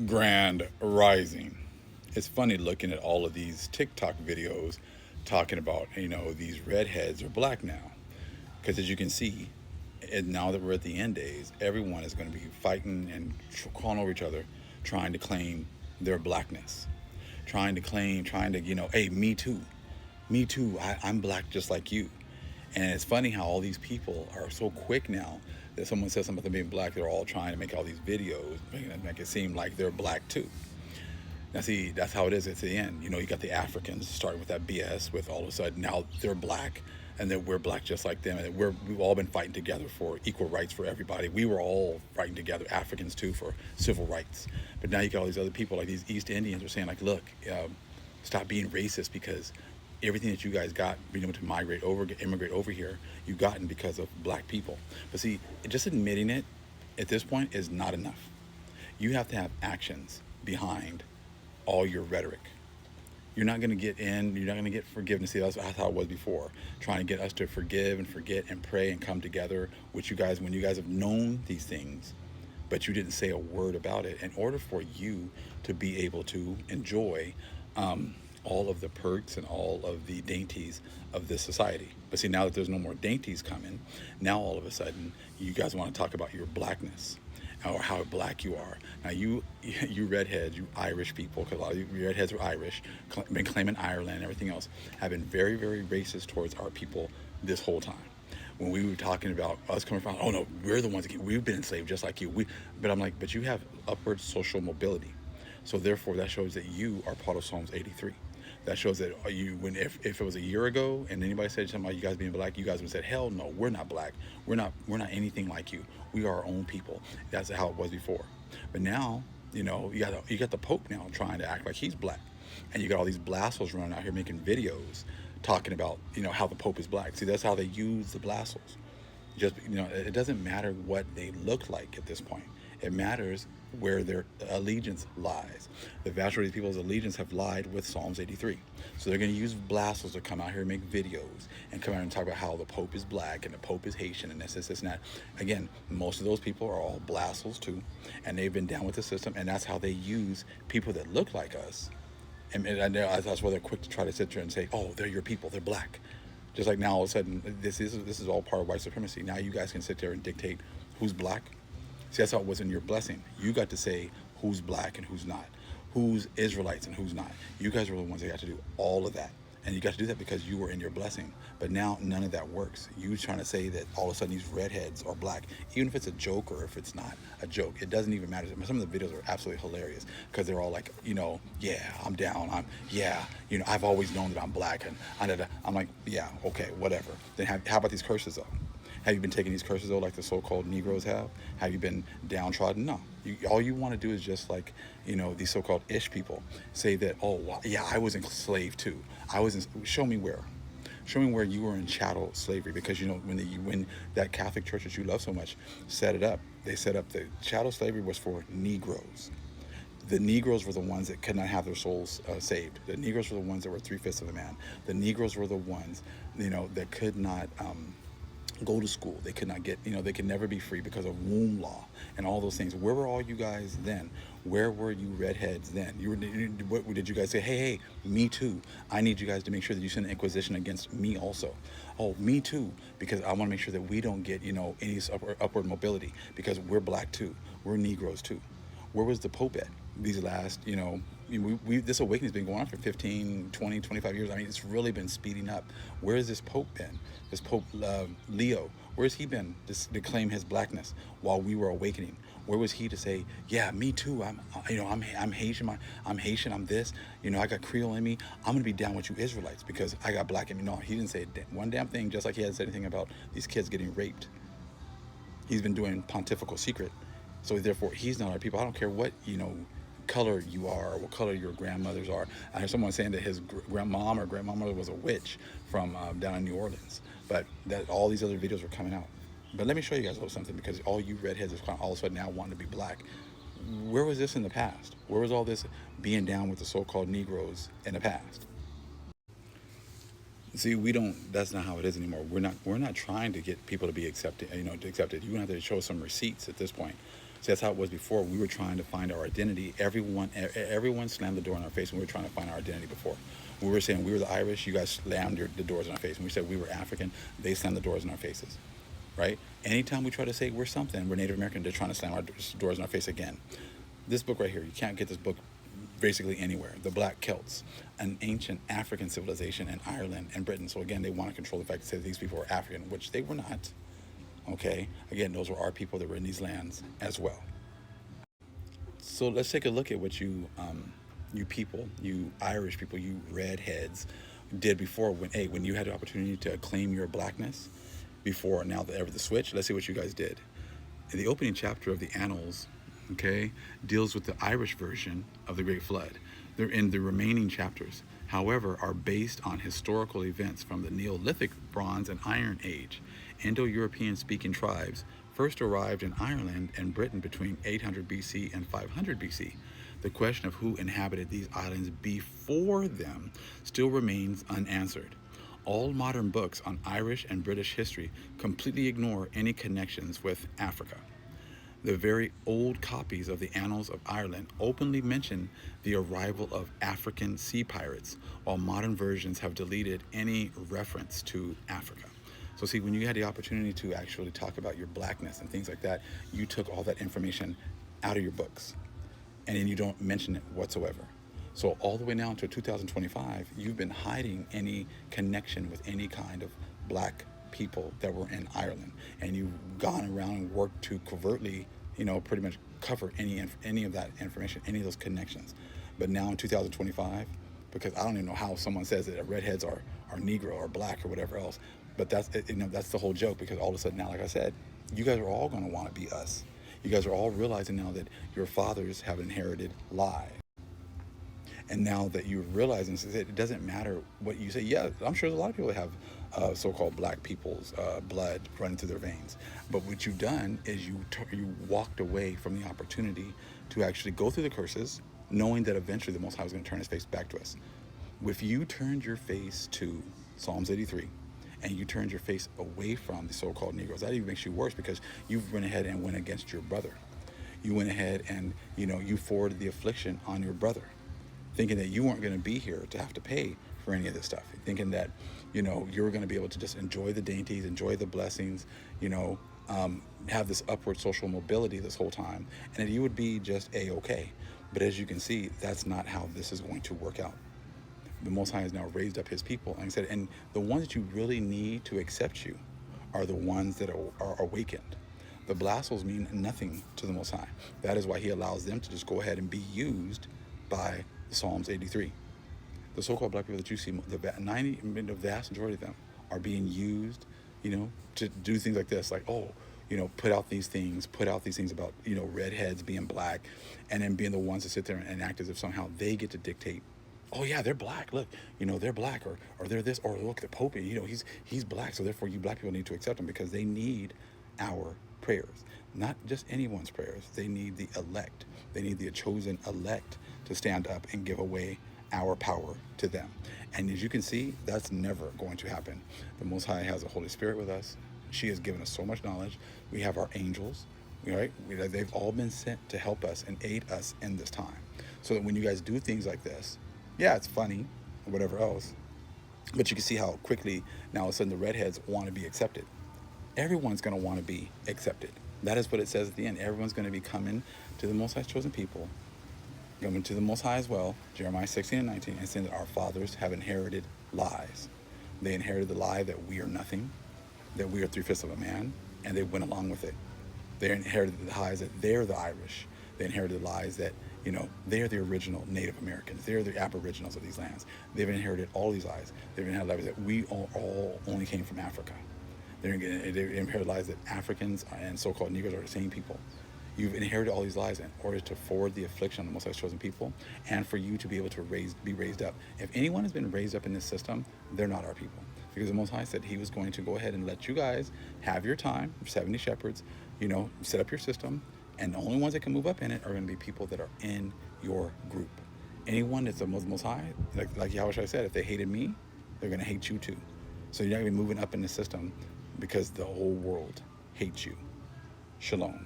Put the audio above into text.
Grand Rising. It's funny looking at all of these TikTok videos talking about, these redheads are black now. Because as you can see, and now that we're at the end days, everyone is going to be fighting and crawling over each other, trying to claim their blackness, trying to, hey, me too. Me too. I'm black just like you. And it's funny how all these people are so quick now that someone says something about them being black, they're all trying to make all these videos, make it seem like they're black too. Now, see, that's how it is at the end. You got the Africans starting with that BS, with all of a sudden now they're black, and then we're black just like them, and we've all been fighting together for equal rights for everybody. We were all fighting together, Africans too, for civil rights. But now you got all these other people, like these East Indians, are saying like, look, stop being racist because everything that you guys got being able to immigrate over here, you gotten because of black people. But see, just admitting it at this point is not enough. You have to have actions behind all your rhetoric. You're not going to get in, you're not going to get forgiveness. See, that's how it was before, trying to get us to forgive and forget and pray and come together, which you guys, when you guys have known these things, but you didn't say a word about it, in order for you to be able to enjoy all of the perks and all of the dainties of this society. But see, now that there's no more dainties coming, now all of a sudden you guys want to talk about your blackness or how black you are. Now you redheads, you Irish people, because a lot of you redheads are Irish, been claiming Ireland and everything else, have been very, very racist towards our people this whole time. When we were talking about us coming from, oh no, we're the ones we've been enslaved just like you. But I'm like, but you have upward social mobility, so therefore that shows that you are part of Psalms 83. That shows that if it was a year ago and anybody said something about you guys being black, you guys would have said, hell no, we're not black. We're not anything like you. We are our own people. That's how it was before. But now, you got the Pope now trying to act like he's black. And you got all these blasphemers running out here making videos talking about, how the Pope is black. See, that's how they use the blasphemers. Just, it doesn't matter what they look like at this point. It matters where their allegiance lies. The vast majority of people's allegiance have lied with Psalms 83. So they're going to use blasphemers to come out here and make videos and come out and talk about how the Pope is black and the Pope is Haitian and this, and that. Again, most of those people are all blasphemers too, and they've been down with the system, and that's how they use people that look like us. And that's why they're quick to try to sit there and say, oh, they're your people, they're black. Just like now all of a sudden, this is all part of white supremacy. Now you guys can sit there and dictate who's black. See, that's how it was in your blessing. You got to say who's black and who's not, who's Israelites and who's not. You guys were the ones that got to do all of that. And you got to do that because you were in your blessing. But now none of that works. You trying to say that all of a sudden these redheads are black, even if it's a joke or if it's not a joke, it doesn't even matter. Some of the videos are absolutely hilarious because they're all like, yeah, I'm down. I've always known that I'm black. And I'm like, yeah, okay, whatever. Then how about these curses though? Have you been taking these curses though, like the so-called Negroes have? Have you been downtrodden? No. All you want to do is just like, these so-called ish people say that, oh, well, yeah, I was enslaved too. Show me where. Show me where you were in chattel slavery, because when that Catholic church that you love so much set it up, they set up the chattel slavery was for Negroes. The Negroes were the ones that could not have their souls saved. The Negroes were the ones that were 3/5 of a man. The Negroes were the ones, that could not go to school. They could not get, they could never be free because of womb law and all those things. Where were all you guys then? Where were you redheads then? What did you guys say? Hey, me too. I need you guys to make sure that you send an inquisition against me also. Oh, me too, because I want to make sure that we don't get, any upward mobility, because we're black too. We're Negroes too. Where was the Pope at these last, this awakening's been going on for 15, 20, 25 years. I mean, it's really been speeding up. Where has this Pope been? This Pope Leo, where's he been to claim his blackness while we were awakening? Where was he to say, yeah, me too, I'm Haitian, I'm Haitian, I'm this, I got Creole in me, I'm gonna be down with you Israelites because I got black in me? No, he didn't say one damn thing, just like he hasn't said anything about these kids getting raped. He's been doing pontifical secret. So therefore, he's not our people. I don't care what, color you are or what color your grandmothers are. I heard someone saying that his grandmom or grandmama was a witch from down in New Orleans. But that all these other videos were coming out. But let me show you guys a little something, because all you redheads are all of a sudden now wanting to be black. Where was this in the past? Where was all this being down with the so-called Negroes in the past? See, we don't. That's not how it is anymore. We're not trying to get people to be accepted. To accept it. You're gonna have to show some receipts at this point. So that's how it was before. We were trying to find our identity. Everyone slammed the door in our face when we were trying to find our identity before. We were saying we were the Irish, you guys slammed the doors in our face. When we said we were African, they slammed the doors in our faces, right? Anytime we try to say we're something, we're Native American, they're trying to slam our doors in our face again. This book right here, you can't get this book basically anywhere. The Black Celts, an ancient African civilization in Ireland and Britain. So again, they want to control the fact that these people were African, which they were not. Okay, again, those were our people that were in these lands as well. So let's take a look at what you people, you Irish people, you redheads, did before when you had the opportunity to claim your blackness before now that ever the switch. Let's see what you guys did. In the opening chapter of the Annals, okay, deals with the Irish version of the Great Flood. They're in the remaining chapters, however, are based on historical events from the Neolithic, Bronze, and Iron Age. Indo-European speaking tribes first arrived in Ireland and Britain between 800 BC and 500 BC. The question of who inhabited these islands before them still remains unanswered. All modern books on Irish and British history completely ignore any connections with Africa. The very old copies of the Annals of Ireland openly mention the arrival of African sea pirates, while modern versions have deleted any reference to Africa. So see, when you had the opportunity to actually talk about your blackness and things like that, you took all that information out of your books, and then you don't mention it whatsoever. So all the way now to 2025, you've been hiding any connection with any kind of black people that were in Ireland, and you've gone around and worked to covertly, pretty much cover any of that information, any of those connections. But now in 2025, because I don't even know how someone says that redheads are Negro or black or whatever else, but that's that's the whole joke, because all of a sudden now, like I said, you guys are all going to want to be us. You guys are all realizing now that your fathers have inherited lies. And now that you're realizing that it doesn't matter what you say. Yeah, I'm sure there's a lot of people that have so-called black people's blood running through their veins. But what you've done is you walked away from the opportunity to actually go through the curses, knowing that eventually the Most High was going to turn his face back to us. If you turned your face to Psalms 83, and you turned your face away from the so-called Negroes, that even makes you worse, because you went ahead and went against your brother. You went ahead and, you forwarded the affliction on your brother, thinking that you weren't going to be here to have to pay for any of this stuff, thinking that, you were going to be able to just enjoy the dainties, enjoy the blessings, have this upward social mobility this whole time, and that you would be just A-okay. But as you can see, that's not how this is going to work out. The Most High has now raised up his people, like I said, and the ones that you really need to accept you are the ones that are awakened. The Blastols mean nothing to the Most High. That is why he allows them to just go ahead and be used by Psalms 83. The so-called black people that you see, the vast majority of them are being used, to do things like this, like, put out these things about, redheads being black, and then being the ones that sit there and act as if somehow they get to dictate. Oh yeah, they're black. Look, they're black, or they're this, or look, the Pope, he's black, so therefore you black people need to accept him, because they need our prayers, not just anyone's prayers. They need the elect. They need the chosen elect to stand up and give away our power to them. And as you can see, that's never going to happen. The Most High has the Holy Spirit with us. She has given us so much knowledge. We have our angels, right? They've all been sent to help us and aid us in this time, so that when you guys do things like this, yeah, it's funny or whatever else, but you can see how quickly now all of a sudden the redheads want to be accepted. Everyone's going to want to be accepted. That is what it says at the end. Everyone's going to be coming to the Most High's chosen people, coming to the Most High as well, Jeremiah 16 and 19, and saying that our fathers have inherited lies. They inherited the lie that we are nothing, that we are 3/5 of a man, and they went along with it. They inherited the lies that they're the Irish. They inherited the lies that, they're the original Native Americans. They're the aboriginals of these lands. They've inherited all these lies. They've inherited lies that we all only came from Africa. They inherited lies that Africans and so-called Negroes are the same people. You've inherited all these lies in order to forward the affliction on the Most High's chosen people, and for you to be able to be raised up. If anyone has been raised up in this system, they're not our people. Because the Most High said he was going to go ahead and let you guys have your time, 70 shepherds, set up your system, and the only ones that can move up in it are going to be people that are in your group. Anyone that's the Most High, like Yahushua said, if they hated me, they're going to hate you too. So you're not going to be moving up in the system, because the whole world hates you. Shalom.